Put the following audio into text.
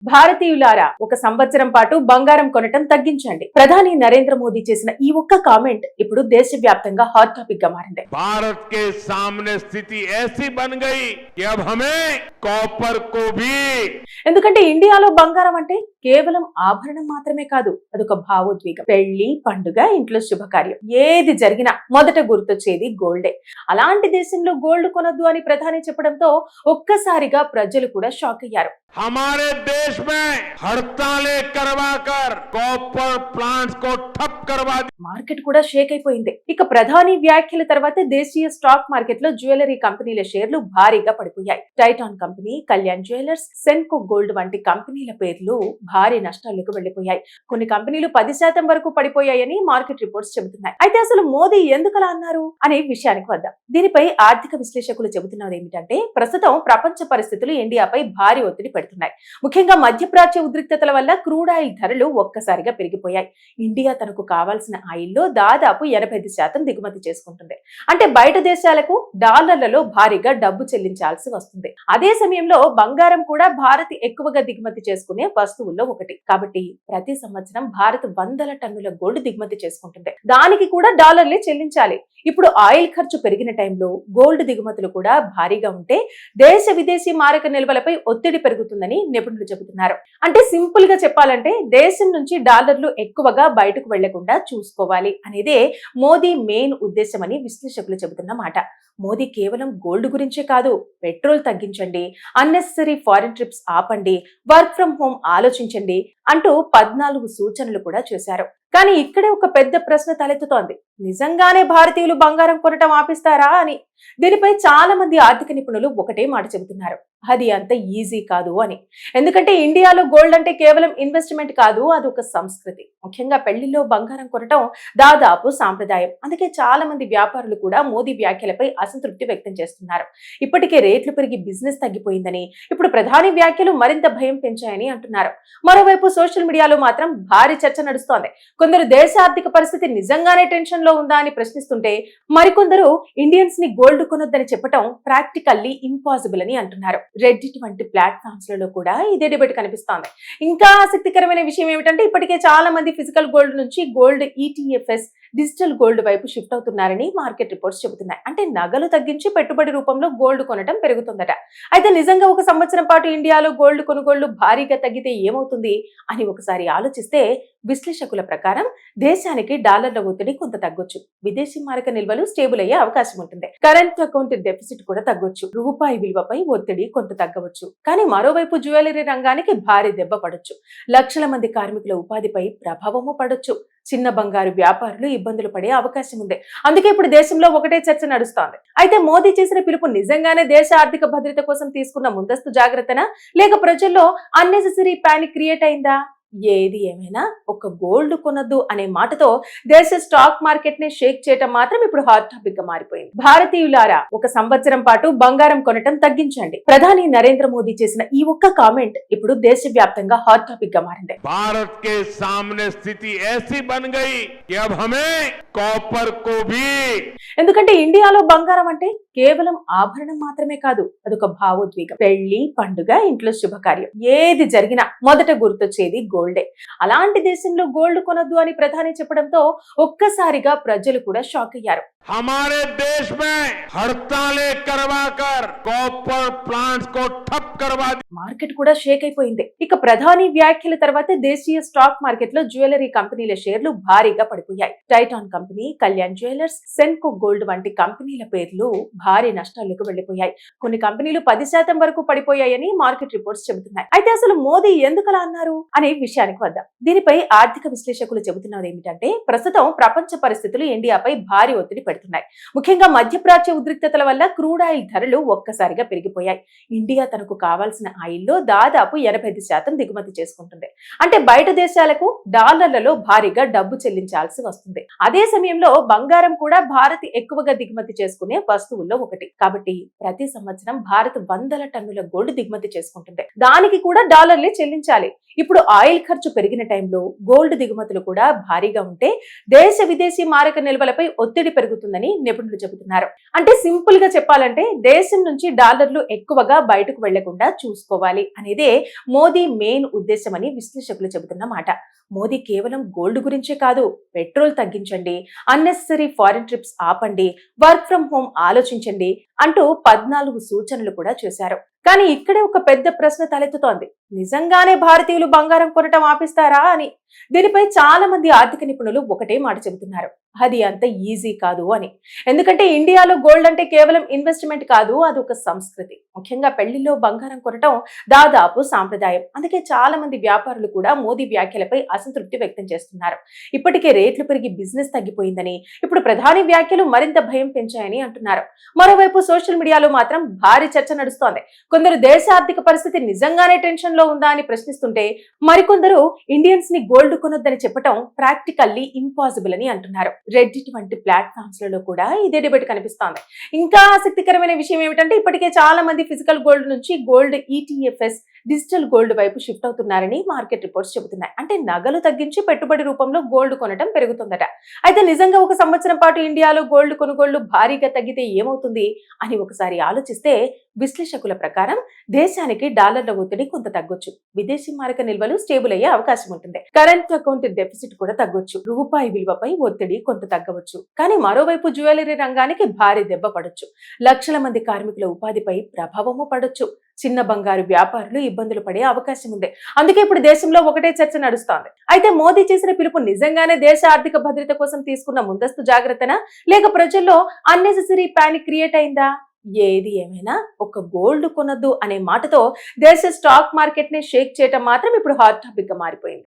భారతీయులారా, ఒక సంవత్సరం పాటు బంగారం కొనటం తగ్గించండి. ప్రధాని నరేంద్ర మోదీ చేసిన ఈ ఒక్క కామెంట్ ఇప్పుడు దేశవ్యాప్తంగా హాట్ టాపిక్ గా మారింది. భారత్ కే సామ్నే స్థితి ऐसी बन गई कि अब हमें कॉपर को भी ఎందుకంటే ఇండియాలో బంగారం అంటే కేవలం ఆభరణం మాత్రమే కాదు, అదొక భావోద్వేగం. పెళ్లి, పండుగ, ఇంట్లో శుభకార్యం ఏది జరిగినా మొదట గుర్తొచ్చేది గోల్డే. అలాంటి దేశంలో గోల్డ్ కొనొద్దు అని ప్రధాని చెప్పడంతో ఒక్కసారిగా ప్రజలు కూడా షాక్ అయ్యారు. हमारे देश में हड़तालें करवाकर कॉपर प्लांट्स को ठप करवा दी. మార్కెట్ కూడా షేక్ అయిపోయింది. ఇక ప్రధాని వ్యాఖ్యల తర్వాత దేశీయ స్టాక్ మార్కెట్ లో జ్యువెలరీ కంపెనీల షేర్లు భారీగా పడిపోయాయి. Titan company, Kalyan jewellers, Senco gold వంటి కంపెనీల పేర్లు భారీ నష్టాలకు వెళ్లిపోయాయి. కొన్ని కంపెనీలు 10% వరకు పడిపోయాయని మార్కెట్ రిపోర్ట్స్ చెబుతున్నాయి. అయితే అసలు మోదీ ఎందుకలా అన్నారు అనే విషయానికి వద్దాం. దీనిపై ఆర్థిక విశ్లేషకులు చెబుతున్నది ఏమిటంటే, ప్రస్తుతం ప్రపంచ పరిస్థితులు ఇండియాపై భారీ ఒత్తిడి పెడుతున్నాయి. ముఖ్యంగా మధ్యప్రాచ్య ఉద్రిక్తతల వల్ల క్రూడ్ ఆయిల్ ధరలు ఒక్కసారిగా పెరిగిపోయాయి. ఇండియా తనకు కావాల్సిన ఆయిల్లో దాదాపు 85% దిగుమతి చేసుకుంటుంది. అంటే బయట దేశాలకు డాలర్లలో భారీగా డబ్బు చెల్లించాల్సి వస్తుంది. అదే సమయంలో బంగారం కూడా భారత్ ఎక్కువగా దిగుమతి చేసుకునే వస్తువుల్లో ఒకటి. కాబట్టి ప్రతి సంవత్సరం భారత్ వందల టన్నుల గోల్డ్ దిగుమతి చేసుకుంటుంది. దానికి కూడా డాలర్లే చెల్లించాలి. ఇప్పుడు ఆయిల్ ఖర్చు పెరిగిన టైంలో గోల్డ్ దిగుమతులు కూడా భారీగా ఉంటే దేశ విదేశీ మారక నిల్వలపై ఒత్తిడి పెరుగుతుందని నిపుణులు చెబుతున్నారు. అంటే సింపుల్ గా చెప్పాలంటే, దేశం నుంచి డాలర్లు ఎక్కువగా బయటకు వెళ్లకుండా చూసుకోవాలి అనేదే మోదీ మెయిన్ ఉద్దేశమని విశ్లేషకులు చెబుతున్న మాట. మోదీ కేవలం గోల్డ్ గురించే కాదు, పెట్రోల్ తగ్గించండి, అన్నెసెసరీ ఫారిన్ ట్రిప్స్ ఆపండి, వర్క్ ఫ్రం హోమ్ ఆలోచించండి అంటూ 14 సూచనలు కూడా చేశారు. కానీ ఇక్కడే ఒక పెద్ద ప్రశ్న తలెత్తుతోంది. నిజంగానే భారతీయులు బంగారం కొనటం ఆపిస్తారా అని. దీనిపై చాలా మంది ఆర్థిక నిపుణులు ఒకటే మాట చెబుతున్నారు, అది అంత ఈజీ కాదు అని. ఎందుకంటే ఇండియాలో గోల్డ్ అంటే కేవలం ఇన్వెస్ట్మెంట్ కాదు, అది ఒక సంస్కృతి. ముఖ్యంగా పెళ్లిలో బంగారం కొనటం దాదాపు సాంప్రదాయం. అందుకే చాలా మంది వ్యాపారులు కూడా మోదీ వ్యాఖ్యలపై అసంతృప్తి వ్యక్తం చేస్తున్నారు. ఇప్పటికే రేట్లు పెరిగి బిజినెస్ తగ్గిపోయిందని, ఇప్పుడు ప్రధాని వ్యాఖ్యలు మరింత భయం పెంచాయని అంటున్నారు. మరోవైపు సోషల్ మీడియాలో మాత్రం భారీ చర్చ నడుస్తోంది. కొందరు దేశ ఆర్థిక పరిస్థితి నిజంగానే టెన్షన్ లో ఉందా అని ప్రశ్నిస్తుంటే, మరికొందరు ఇండియన్స్ ని గోల్డ్ కొనొద్దని చెప్పడం ప్రాక్టికల్లీ ఇంపాసిబుల్ అని అంటున్నారు. రెడ్డిట్ వంటి ప్లాట్ఫామ్స్ లలో కూడా ఇదే డిబేట్ కనిపిస్తోంది. ఇంకా ఆసక్తికరమైన విషయం ఏమిటంటే, ఇప్పటికే చాలా మంది ఫిజికల్ గోల్డ్ నుంచి గోల్డ్ ఈటీఎఫ్ఎస్, డిజిటల్ గోల్డ్ వైపు షిఫ్ట్ అవుతున్నారని మార్కెట్ రిపోర్ట్స్ చెబుతున్నాయి. అంటే నగలు తగ్గించి పెట్టుబడి రూపంలో గోల్డ్ కొనటం పెరుగుతుందట. అయితే నిజంగా ఒక సంవత్సరం పాటు ఇండియాలో గోల్డ్ కొనుగోళ్లు భారీగా తగ్గితే ఏమవుతుంది అని ఒకసారి ఆలోచిస్తే, విశ్లేషకుల ప్రకారం దేశానికి డాలర్ల ఒత్తిడి కొంత తగ్గొచ్చు, విదేశీ మారక నిల్వలు స్టేబుల్ అయ్యే అవకాశం ఉంటుంది, కరెంట్ అకౌంట్ డెఫిసిట్ కూడా తగ్గొచ్చు, రూపాయి విలువపై ఒత్తిడి కొంత తగ్గవచ్చు. కానీ మరోవైపు జ్యువెలరీ రంగానికి భారీ దెబ్బ పడొచ్చు, లక్షల మంది కార్మికుల ఉపాధిపై ప్రభావము పడొచ్చు, చిన్న బంగారు వ్యాపారులు ఇబ్బందులు పడే అవకాశం ఉంది. అందుకే ఇప్పుడు దేశంలో ఒకటే చర్చ నడుస్తోంది. అయితే మోదీ చేసిన పిలుపు నిజంగానే దేశ ఆర్థిక భద్రత కోసం తీసుకున్న ముందస్తు జాగ్రత్తనా, లేక ప్రజల్లో అన్నెసెసరీ పానిక్ క్రియేట్ అయిందా? ఏది ఏమైనా ఒక గోల్డ్ కొనొద్దు అనే మాటతో దేశ స్టాక్ మార్కెట్ ని షేక్ చేయటం మాత్రం ఇప్పుడు హాట్ టాపిక్ గా మారిపోయింది. భారతీయులారా, ఒక సంవత్సరం పాటు బంగారం కొనటం తగ్గించండి. ప్రధాని నరేంద్ర మోదీ చేసిన ఈ ఒక్క కామెంట్ ఇప్పుడు దేశవ్యాప్తంగా హాట్ టాపిక్ గా మారింది. भारत के सामने स्थिति ऐसी बन गई कि अब हमें कॉपर को भी ఎందుకంటే ఇండియాలో బంగారం అంటే కేవలం ఆభరణం మాత్రమే కాదు, అదొక భావోద్వేగం. పెళ్లి, పండుగ, ఇంట్లో శుభకార్యం ఏది జరిగినా మొదట గుర్తొచ్చేది గోల్డే. అలాంటి దేశంలో గోల్డ్ కొనొద్దు అని ప్రధాని చెప్పడంతో ఒక్కసారిగా ప్రజలు కూడా షాక్ అయ్యారు. हमारे देश में हड़तालें करवाकर कॉपर प्लांट्स को ठप करवा दी. మార్కెట్ కూడా షేక్ అయిపోయింది. ఇక ప్రధాని వ్యాఖ్యల తర్వాత దేశీయ స్టాక్ మార్కెట్ లో జ్యువెలరీ కంపెనీల షేర్లు భారీగా పడిపోయాయి. Titan company, Kalyan jewellers, Senco gold వంటి కంపెనీల పేర్లు భారీ నష్టాలకు వెళ్లిపోయాయి. కొన్ని కంపెనీలు 10% వరకు పడిపోయాయని మార్కెట్ రిపోర్ట్స్ చెబుతున్నాయి. అయితే అసలు మోదీ ఎందుకలా అన్నారు అనే విషయానికి వద్దాం. దీనిపై ఆర్థిక విశ్లేషకులు చెబుతున్నది ఏమిటంటే, ప్రస్తుతం ప్రపంచ పరిస్థితులు ఇండియాపై భారీ ఒత్తిడి పెడుతున్నాయి. ముఖ్యంగా మధ్యప్రాచ్య ఉద్రిక్తతల వల్ల క్రూడ్ ఆయిల్ ధరలు ఒక్కసారిగా పెరిగిపోయాయి. ఇండియా తనకు కావాల్సిన ఆయిల్లో దాదాపు 85% దిగుమతి చేసుకుంటుంది. అంటే బయట దేశాలకు డాలర్లలో భారీగా డబ్బు చెల్లించాల్సి వస్తుంది. అదే సమయంలో బంగారం కూడా భారత్ ఎక్కువగా దిగుమతి చేసుకునే వస్తువుల్లో ఒకటి. కాబట్టి ప్రతి సంవత్సరం భారత్ వందల టన్నుల గోల్డ్ దిగుమతి చేసుకుంటుంది. దానికి కూడా డాలర్లే చెల్లించాలి. ఇప్పుడు ఆయిల్ ఖర్చు పెరిగిన టైంలో గోల్డ్ దిగుమతులు కూడా భారీగా ఉంటే దేశ విదేశీ మారక నిల్వలపై ఒత్తిడి పెరుగుతుందని నిపుణులు చెబుతున్నారు. అంటే సింపుల్ గా చెప్పాలంటే దేశం నుంచి డాలర్లు ఎక్కువగా బయటకు వెళ్లకుండా చూసుకోవాలి అనేదే మోదీ మెయిన్ ఉద్దేశమని విశ్లేషకులు చెబుతున్న మాట. మోదీ కేవలం గోల్డ్ గురించే కాదు, పెట్రోల్ తగ్గించండి, అన్నెసెసరీ ఫారిన్ ట్రిప్స్ ఆపండి, వర్క్ ఫ్రం హోమ్ ఆలోచించండి అంటూ 14 సూచనలు కూడా చేశారు. కానీ ఇక్కడే ఒక పెద్ద ప్రశ్న తలెత్తుతోంది. నిజంగానే భారతీయులు బంగారం కొనటం ఆపిస్తారా అని. దీనిపై చాలా మంది ఆర్థిక నిపుణులు ఒకటే మాట చెబుతున్నారు, అది అంత ఈజీ కాదు అని. ఎందుకంటే ఇండియాలో గోల్డ్ అంటే కేవలం ఇన్వెస్ట్మెంట్ కాదు, అది ఒక సంస్కృతి. ముఖ్యంగా పెళ్లిలో బంగారం కొనటం దాదాపు సాంప్రదాయం. అందుకే చాలా మంది వ్యాపారులు కూడా మోదీ వ్యాఖ్యలపై అసంతృప్తి వ్యక్తం చేస్తున్నారు. ఇప్పటికే రేట్లు పెరిగి బిజినెస్ తగ్గిపోయిందని, ఇప్పుడు ప్రధాని వ్యాఖ్యలు మరింత భయం పెంచాయని అంటున్నారు. మరోవైపు సోషల్ మీడియాలో మాత్రం భారీ చర్చ నడుస్తోంది. కొందరు దేశ ఆర్థిక పరిస్థితి నిజంగానే టెన్షన్ లో ఉందా అని ప్రశ్నిస్తుంటే, మరికొందరు ఇండియన్స్ ని గోల్డ్ కొనొద్దని చెప్పడం ప్రాక్టికల్లీ ఇంపాసిబుల్ అని అంటున్నారు. రెడ్డిట్ వంటి ప్లాట్ఫామ్స్ లలో కూడా ఇదే డిబేట్ కనిపిస్తోంది. ఇంకా ఆసక్తికరమైన విషయం ఏమిటంటే, ఇప్పటికే చాలా మంది ఫిజికల్ గోల్డ్ నుంచి గోల్డ్ ఈటీఎఫ్ఎస్ డిజిటల్ గోల్డ్ వైపు షిఫ్ట్ అవుతున్నారని మార్కెట్ రిపోర్ట్స్ చెబుతున్నాయి. అంటే నగలు తగ్గించి పెట్టుబడి రూపంలో గోల్డ్ కొనటం పెరుగుతుందట. అయితే నిజంగా ఒక సంవత్సరం పాటు ఇండియాలో గోల్డ్ కొనుగోళ్లు భారీగా తగ్గితే ఏమవుతుంది అని ఒకసారి ఆలోచిస్తే, విశ్లేషకుల ప్రకారం దేశానికి డాలర్ల ఒత్తిడి కొంత తగ్గొచ్చు, విదేశీ మారక నిల్వలు స్టేబుల్ అయ్యే అవకాశం ఉంటుంది, కరెంట్ అకౌంట్ డెఫిసిట్ కూడా తగ్గొచ్చు, రూపాయి విలువపై ఒత్తిడి కొంత తగ్గవచ్చు. కానీ మరోవైపు జ్యువెలరీ రంగానికి భారీ దెబ్బ పడొచ్చు, లక్షల మంది కార్మికుల ఉపాధిపై ప్రభావము పడొచ్చు, చిన్న బంగారు వ్యాపారులు ఇబ్బందులు పడే అవకాశం ఉంది. అందుకే ఇప్పుడు దేశంలో ఒకటే చర్చ నడుస్తోంది. అయితే మోదీ చేసిన పిలుపు నిజంగానే దేశ ఆర్థిక భద్రత కోసం తీసుకున్న ముందస్తు జాగ్రత్తనా, లేక ప్రజల్లో అన్నెసెసరీ పానిక్ క్రియేట్ అయిందా? ఏది ఏమైనా ఒక గోల్డ్ కొనొద్దు అనే మాటతో దేశ స్టాక్ మార్కెట్ ని షేక్ చేయటం మాత్రం ఇప్పుడు హాట్ టాపిక్ గా మారిపోయింది.